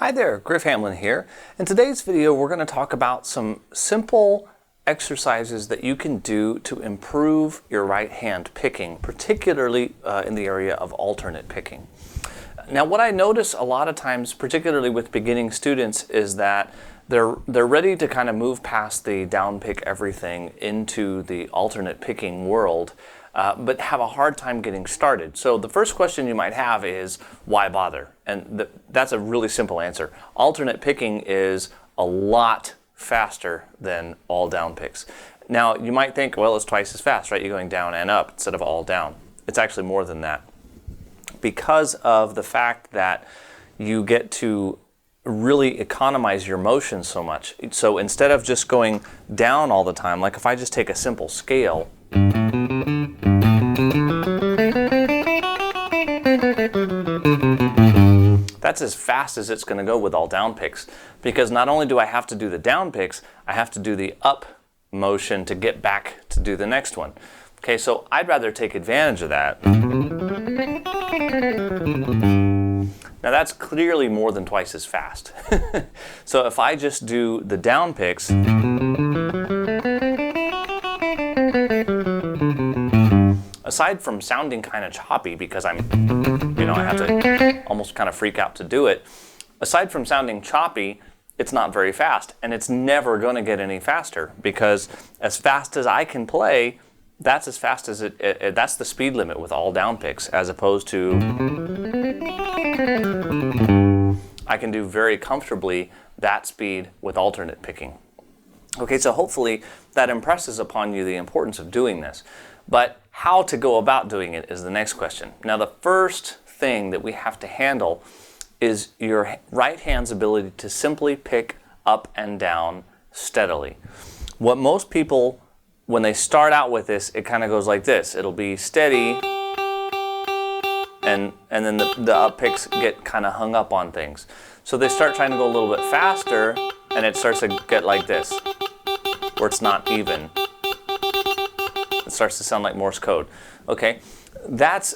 Hi there, Griff Hamlin here. In today's video, we're going to talk about some simple exercises that you can do to improve your right hand picking, particularly in the area of alternate picking. Now, what I notice a lot of times, particularly with beginning students, is that they're ready to kind of move past the down pick everything into the alternate picking world, but have a hard time getting started. So the first question you might have is, why bother? And that's a really simple answer. Alternate picking is a lot faster than all down picks. Now, you might think, well, it's twice as fast, right? You're going down and up instead of all down. It's actually more than that, because of the fact that you get to really economize your motion so much. So instead of just going down all the time, like if I just take a simple scale, that's as fast as it's going to go with all down picks, because not only do I have to do the down picks, I have to do the up motion to get back to do the next one. Okay, so I'd rather take advantage of that. Now that's clearly more than twice as fast. So if I just do the down picks, aside from sounding kind of choppy because I have to almost kind of freak out to do it, aside from sounding choppy, it's not very fast, and it's never going to get any faster, because as fast as I can play, that's as fast as that's the speed limit with all down picks, as opposed to I can do very comfortably that speed with alternate picking. Okay, so hopefully that impresses upon you the importance of doing this. But how to go about doing it is the next question. Now, the first thing that we have to handle is your right hand's ability to simply pick up and down steadily. What most people, when they start out with this, it kind of goes like this. It'll be steady, and then the up picks get kind of hung up on things. So they start trying to go a little bit faster, and it starts to get like this, where it's not even. It starts to sound like Morse code. Okay, that's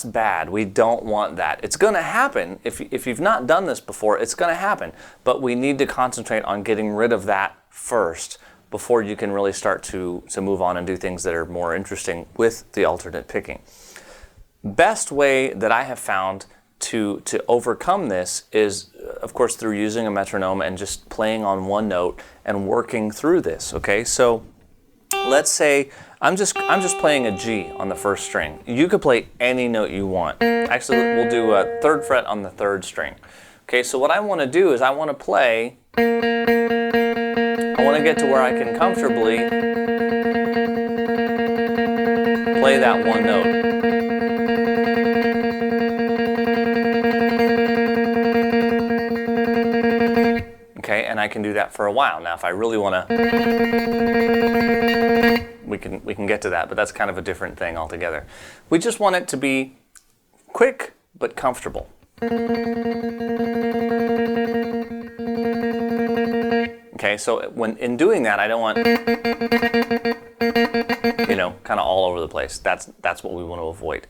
bad. We don't want that. It's going to happen. If you've not done this before, it's going to happen. But we need to concentrate on getting rid of that first before you can really start to move on and do things that are more interesting with the alternate picking. Best way that I have found to overcome this is, of course, through using a metronome and just playing on one note and working through this. Okay, so let's say I'm just playing a G on the first string. You could play any note you want. Actually, we'll do a third fret on the third string. Okay, so what I want to do is I want to get to where I can comfortably play that one note. Okay, and I can do that for a while. Now, if I really want to, we can get to that, but that's kind of a different thing altogether. We just want it to be quick but comfortable. Okay, so when in doing that, I don't want, kind of all over the place. That's what we want to avoid.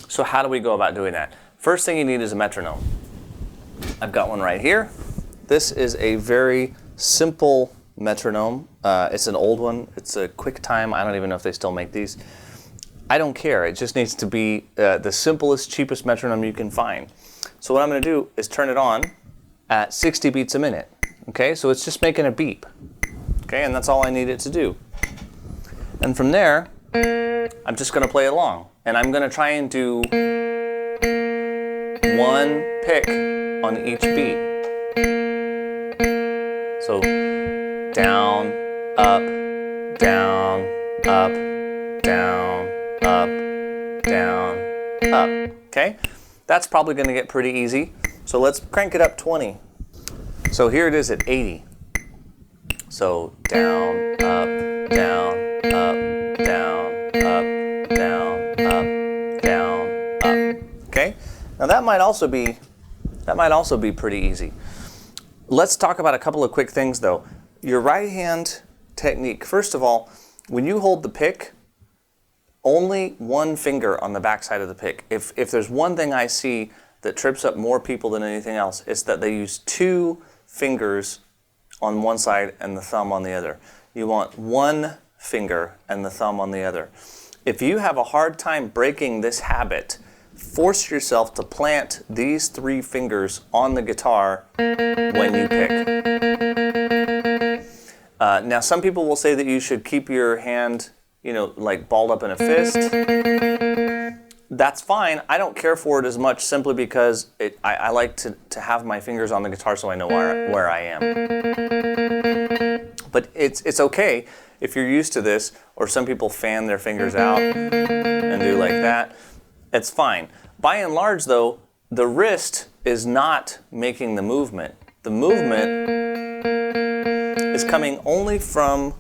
So how do we go about doing that? First thing you need is a metronome. I've got one right here. This is a very simple metronome. It's an old one. It's a QuickTime. I don't even know if they still make these. I don't care. It just needs to be the simplest, cheapest metronome you can find. So what I'm going to do is turn it on at 60 beats a minute. Okay, so it's just making a beep. Okay, and that's all I need it to do. And from there, I'm just going to play along. And I'm going to try and do one pick on each beat. So down, up, down, up, down, up, down, up. Okay? That's probably going to get pretty easy. So let's crank it up 20. So here it is at 80. So down, up, down, up, down, up, down, up, down, up. Okay? Now that might also be pretty easy. Let's talk about a couple of quick things though. Your right hand technique. First of all, when you hold the pick, only one finger on the back side of the pick. If there's one thing I see that trips up more people than anything else is that they use 2 fingers on one side and the thumb on the other. You want 1 finger and the thumb on the other. If you have a hard time breaking this habit, force yourself to plant these 3 fingers on the guitar when you pick. Now some people will say that you should keep your hand, like balled up in a fist. That's fine. I don't care for it as much simply because I like to have my fingers on the guitar so I know where I am. But it's okay if you're used to this, or some people fan their fingers out and do like that. It's fine. By and large though, the wrist is not making the movement. The movement is coming only from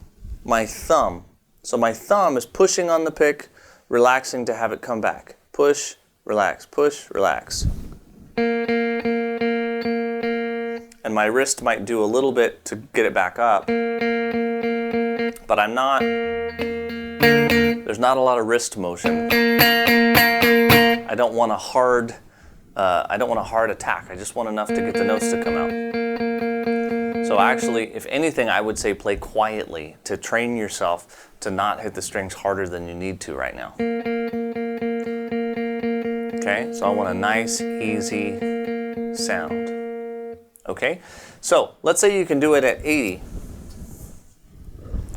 my thumb. So my thumb is pushing on the pick, relaxing to have it come back. Push, relax, push, relax. And my wrist might do a little bit to get it back up, but there's not a lot of wrist motion. I don't want a hard attack. I just want enough to get the notes to come out. So actually, if anything, I would say play quietly to train yourself to not hit the strings harder than you need to right now. Okay, so I want a nice, easy sound. Okay, so let's say you can do it at 80.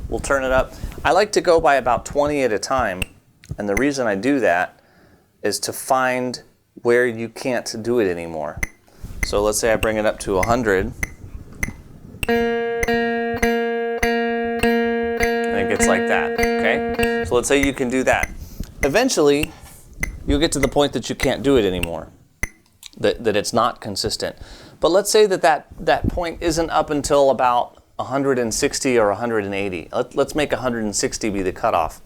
We'll turn it up. I like to go by about 20 at a time, and the reason I do that is to find where you can't do it anymore. So let's say I bring it up to 100. And it gets like that, okay? So let's say you can do that. Eventually, you'll get to the point that you can't do it anymore, that it's not consistent. But let's say that point isn't up until about 160 or 180. Let's make 160 be the cutoff.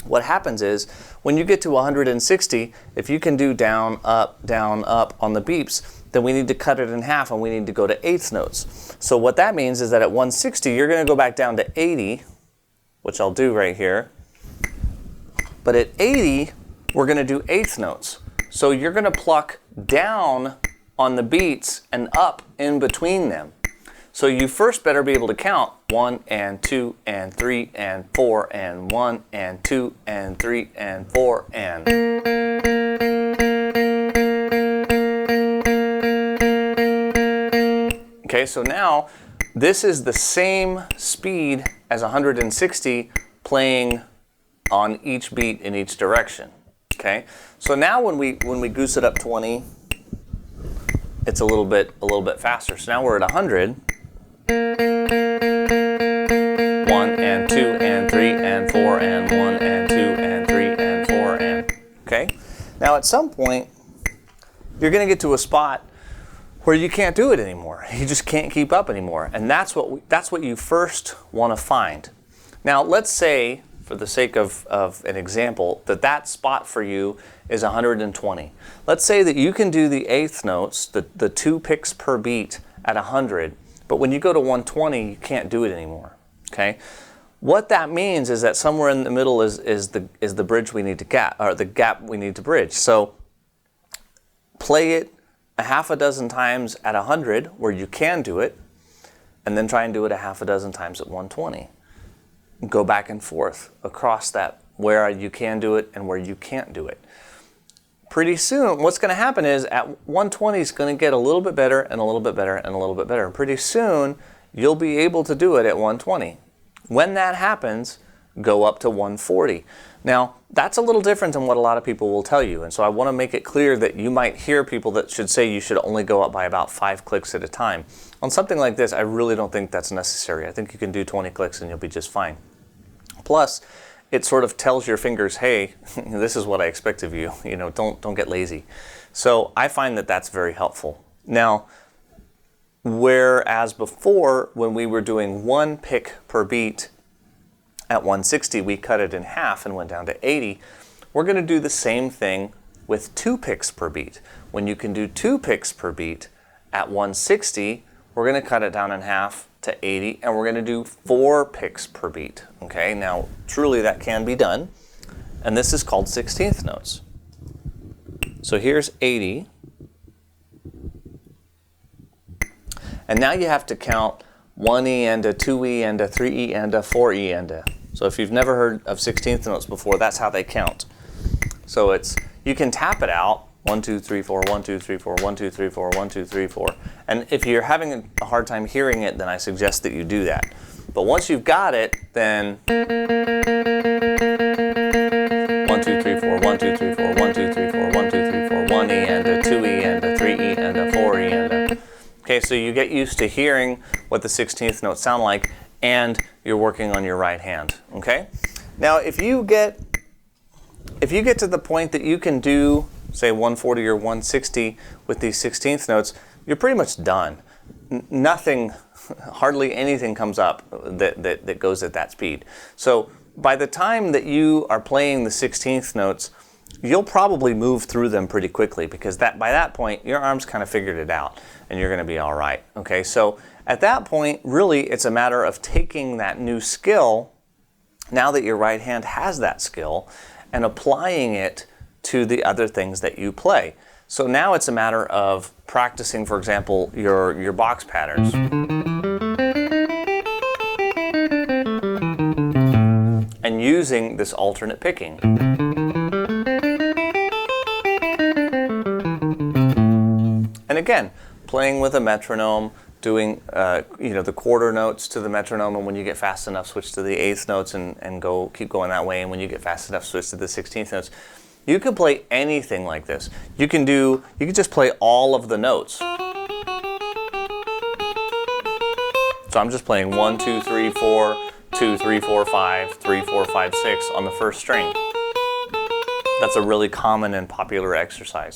What happens is, when you get to 160, if you can do down, up on the beeps, then we need to cut it in half and we need to go to eighth notes. So what that means is that at 160, you're going to go back down to 80, which I'll do right here. But at 80, we're going to do eighth notes. So you're going to pluck down on the beats and up in between them. So you first better be able to count 1 and 2 and 3 and 4 and 1 and 2 and 3 and 4 and. Okay, so now this is the same speed as 160 playing on each beat in each direction. Okay, so now when we goose it up 20, it's a little bit faster. So now we're at 100. 1 and 2 and 3 and 4 and 1 and 2 and 3 and 4 and. Okay? Now at some point, you're going to get to a spot where you can't do it anymore. You just can't keep up anymore. And that's what you first want to find. Now let's say, for the sake of an example, that spot for you is 120. Let's say that you can do the eighth notes, the 2 picks per beat at 100. But when you go to 120, you can't do it anymore. Okay? What that means is that somewhere in the middle is the bridge we need to gap, or the gap we need to bridge. So play it a half a dozen times at 100 where you can do it, and then try and do it a half a dozen times at 120. Go back and forth across that, where you can do it and where you can't do it. Pretty soon, what's going to happen is at 120 is going to get a little bit better and a little bit better and a little bit better. And pretty soon, you'll be able to do it at 120. When that happens, go up to 140. Now, that's a little different than what a lot of people will tell you. And so I want to make it clear that you might hear people that should say you should only go up by about 5 clicks at a time. On something like this, I really don't think that's necessary. I think you can do 20 clicks and you'll be just fine. Plus, it sort of tells your fingers, hey, this is what I expect of you. You know, don't get lazy. So I find that that's very helpful. Now, whereas before, when we were doing 1 pick per beat at 160, we cut it in half and went down to 80. We're going to do the same thing with 2 picks per beat. When you can do 2 picks per beat at 160, we're going to cut it down in half to 80, and we're going to do 4 picks per beat. Okay, now truly that can be done, and this is called 16th notes. So here's 80, And now you have to count 1E and a 2E and a 3E and a 4E and a. So if you've never heard of 16th notes before, that's how they count. So you can tap it out, 1, 2, 3, 4, 1, 2, 3, 4, 1, 2, 3, 4, 1, 2, 3, 4. And if you're having a hard time hearing it, then I suggest that you do that. But once you've got it, then 1, 2, 3, 4, 1, 2, 3, 4, 1, 2, 3, 4, 1, 2, 3, 4, 1E and a 2E and a 3E and a 4E and a. Okay, so you get used to hearing what the 16th notes sound like, and you're working on your right hand. Okay? Now, if you get to the point that you can do, say, 140 or 160 with these 16th notes, you're pretty much done. Nothing, hardly anything comes up that goes at that speed. So by the time that you are playing the 16th notes, you'll probably move through them pretty quickly, because by that point, your arms kind of figured it out, and you're going to be all right. Okay, so at that point, really, it's a matter of taking that new skill, now that your right hand has that skill, and applying it to the other things that you play. So now it's a matter of practicing, for example, your box patterns. And using this alternate picking. And again, playing with a metronome, doing the quarter notes to the metronome, and when you get fast enough, switch to the eighth notes and keep going that way. And when you get fast enough, switch to the 16th notes. You can play anything like this. You can just play all of the notes. So I'm just playing 1, 2, 3, 4, 2, 3, 4, 5, 3, 4, 5, 6 on the first string. That's a really common and popular exercise.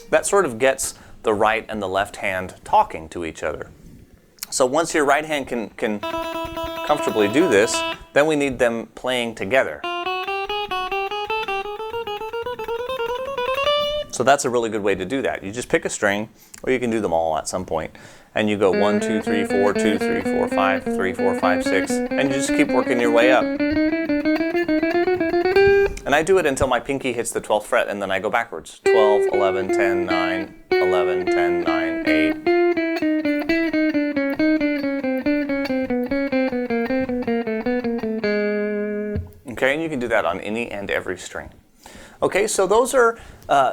That sort of gets the right and the left hand talking to each other. So once your right hand can comfortably do this, then we need them playing together. So that's a really good way to do that. You just pick a string, or you can do them all at some point, and you go 1, 2, 3, 4, 2, 3, 4, 5, 3, 4, 5, 6, and you just keep working your way up. And I do it until my pinky hits the 12th fret, and then I go backwards. 12, 11, 10, 9, 11, 10, 9, 8. Okay, and you can do that on any and every string. Okay, so those are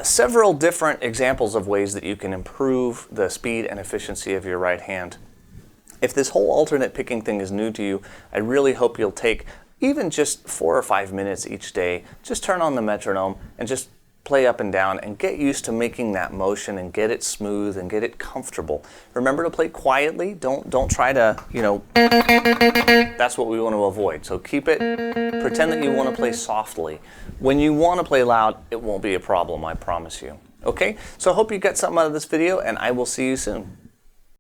several different examples of ways that you can improve the speed and efficiency of your right hand. If this whole alternate picking thing is new to you, I really hope you'll take even just 4 or 5 minutes each day. Just turn on the metronome and just play up and down and get used to making that motion and get it smooth and get it comfortable. Remember to play quietly. Don't try to, that's what we want to avoid. So pretend that you want to play softly. When you want to play loud, it won't be a problem, I promise you. Okay, so I hope you got something out of this video, and I will see you soon.